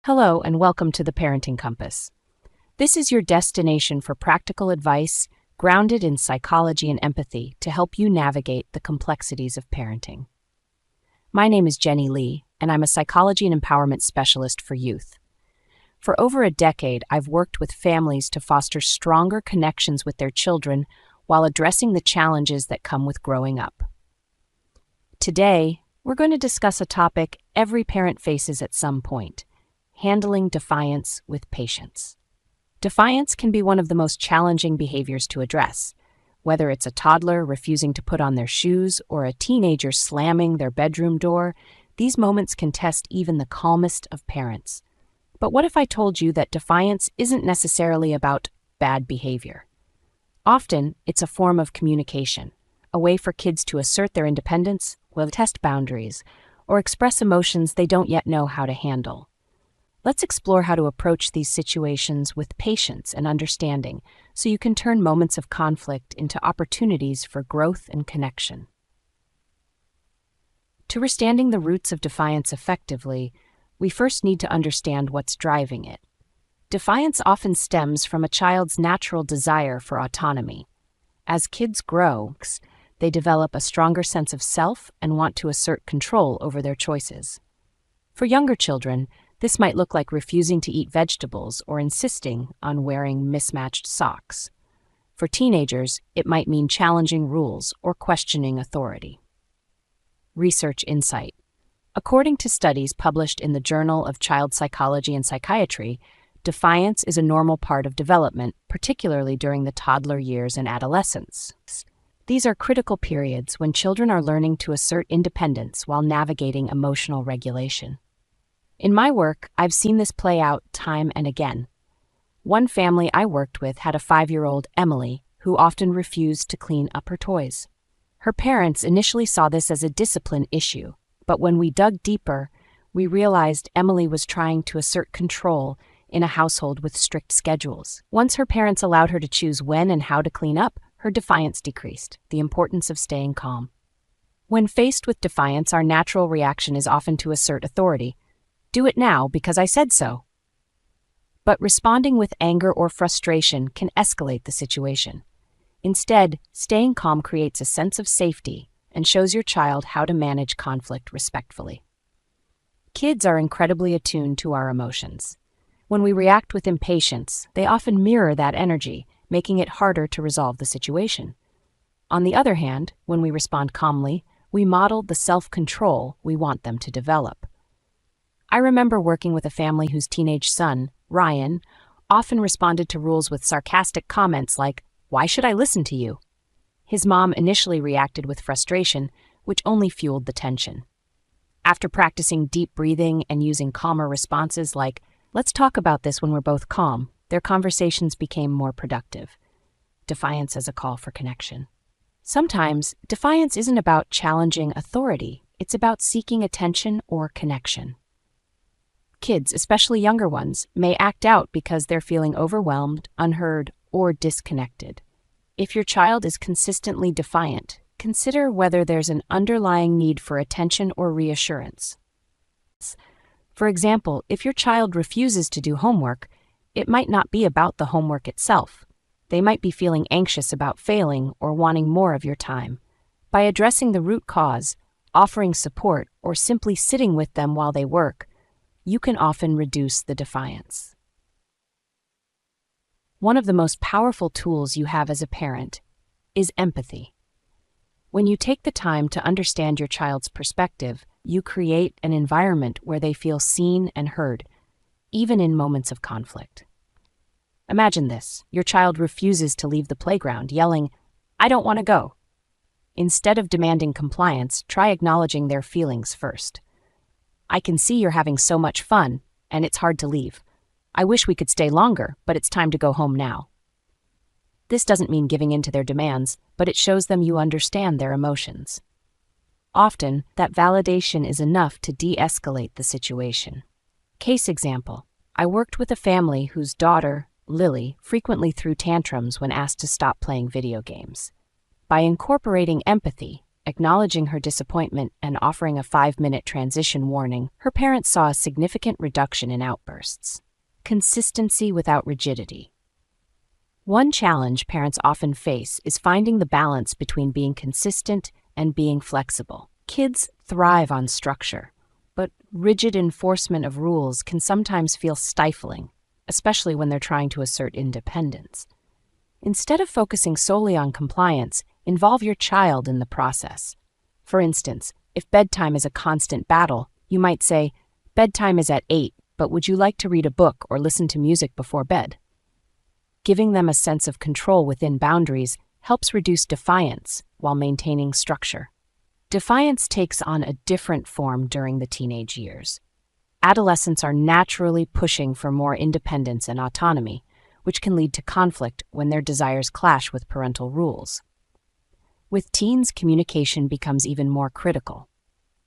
Hello, and welcome to the Parenting Compass. This is your destination for practical advice grounded in psychology and empathy to help you navigate the complexities of parenting. My name is Jenny Lee, and I'm a psychology and empowerment specialist for youth. For over a decade, I've worked with families to foster stronger connections with their children while addressing the challenges that come with growing up. Today, we're going to discuss a topic every parent faces at some point: handling defiance with patience. Defiance can be one of the most challenging behaviors to address. Whether it's a toddler refusing to put on their shoes or a teenager slamming their bedroom door, these moments can test even the calmest of parents. But what if I told you that defiance isn't necessarily about bad behavior? Often, it's a form of communication, a way for kids to assert their independence, test boundaries, or express emotions they don't yet know how to handle. Let's explore how to approach these situations with patience and understanding so you can turn moments of conflict into opportunities for growth and connection. To understanding the roots of defiance effectively, we first need to understand what's driving it. Defiance often stems from a child's natural desire for autonomy. As kids grow, they develop a stronger sense of self and want to assert control over their choices. For younger children, this might look like refusing to eat vegetables or insisting on wearing mismatched socks. For teenagers, it might mean challenging rules or questioning authority. Research insight. According to studies published in the Journal of Child Psychology and Psychiatry, defiance is a normal part of development, particularly during the toddler years and adolescence. These are critical periods when children are learning to assert independence while navigating emotional regulation. In my work, I've seen this play out time and again. One family I worked with had a 5-year-old, Emily, who often refused to clean up her toys. Her parents initially saw this as a discipline issue, but when we dug deeper, we realized Emily was trying to assert control in a household with strict schedules. Once her parents allowed her to choose when and how to clean up, her defiance decreased, the importance of staying calm. When faced with defiance, our natural reaction is often to assert authority. Do it now because I said so. But responding with anger or frustration can escalate the situation. Instead, staying calm creates a sense of safety and shows your child how to manage conflict respectfully. Kids are incredibly attuned to our emotions. When we react with impatience, they often mirror that energy, making it harder to resolve the situation. On the other hand, when we respond calmly, we model the self-control we want them to develop. I remember working with a family whose teenage son, Ryan, often responded to rules with sarcastic comments like, "Why should I listen to you?" His mom initially reacted with frustration, which only fueled the tension. After practicing deep breathing and using calmer responses like, "Let's talk about this when we're both calm," their conversations became more productive. Defiance as a call for connection. Sometimes, defiance isn't about challenging authority, it's about seeking attention or connection. Kids, especially younger ones, may act out because they're feeling overwhelmed, unheard, or disconnected. If your child is consistently defiant, consider whether there's an underlying need for attention or reassurance. For example, if your child refuses to do homework, it might not be about the homework itself. They might be feeling anxious about failing or wanting more of your time. By addressing the root cause, offering support, or simply sitting with them while they work, you can often reduce the defiance. One of the most powerful tools you have as a parent is empathy. When you take the time to understand your child's perspective, you create an environment where they feel seen and heard, even in moments of conflict. Imagine this: your child refuses to leave the playground, yelling, "I don't want to go." Instead of demanding compliance, try acknowledging their feelings first. "I can see you're having so much fun, and it's hard to leave. I wish we could stay longer, but it's time to go home now." This doesn't mean giving in to their demands, but it shows them you understand their emotions. Often, that validation is enough to de-escalate the situation. Case example: I worked with a family whose daughter, Lily, frequently threw tantrums when asked to stop playing video games. By incorporating empathy, Acknowledging her disappointment and offering a 5-minute transition warning, her parents saw a significant reduction in outbursts. Consistency without rigidity. One challenge parents often face is finding the balance between being consistent and being flexible. Kids thrive on structure, but rigid enforcement of rules can sometimes feel stifling, especially when they're trying to assert independence. Instead of focusing solely on compliance, involve your child in the process. For instance, if bedtime is a constant battle, you might say, "Bedtime is at 8, but would you like to read a book or listen to music before bed?" Giving them a sense of control within boundaries helps reduce defiance while maintaining structure. Defiance takes on a different form during the teenage years. Adolescents are naturally pushing for more independence and autonomy, which can lead to conflict when their desires clash with parental rules. With teens, communication becomes even more critical.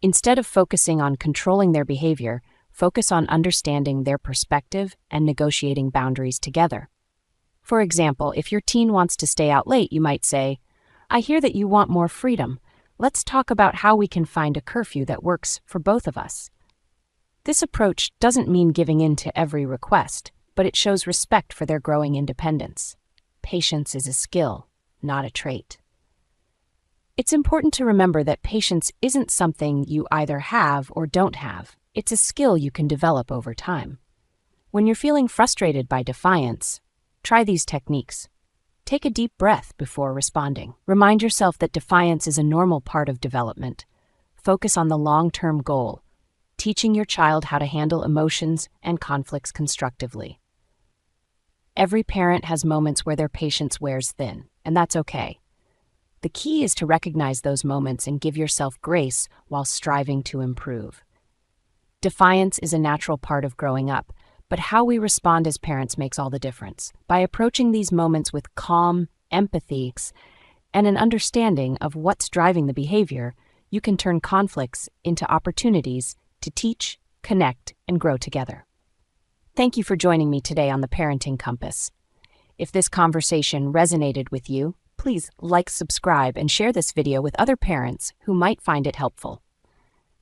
Instead of focusing on controlling their behavior, focus on understanding their perspective and negotiating boundaries together. For example, if your teen wants to stay out late, you might say, "I hear that you want more freedom. Let's talk about how we can find a curfew that works for both of us." This approach doesn't mean giving in to every request, but it shows respect for their growing independence. Patience is a skill, not a trait. It's important to remember that patience isn't something you either have or don't have. It's a skill you can develop over time. When you're feeling frustrated by defiance, try these techniques. Take a deep breath before responding. Remind yourself that defiance is a normal part of development. Focus on the long-term goal, teaching your child how to handle emotions and conflicts constructively. Every parent has moments where their patience wears thin, and that's okay. The key is to recognize those moments and give yourself grace while striving to improve. Defiance is a natural part of growing up, but how we respond as parents makes all the difference. By approaching these moments with calm, empathy, and an understanding of what's driving the behavior, you can turn conflicts into opportunities to teach, connect, and grow together. Thank you for joining me today on the Parenting Compass. If this conversation resonated with you, please like, subscribe, and share this video with other parents who might find it helpful.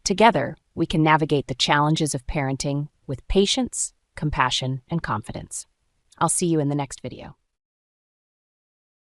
Together, we can navigate the challenges of parenting with patience, compassion, and confidence. I'll see you in the next video.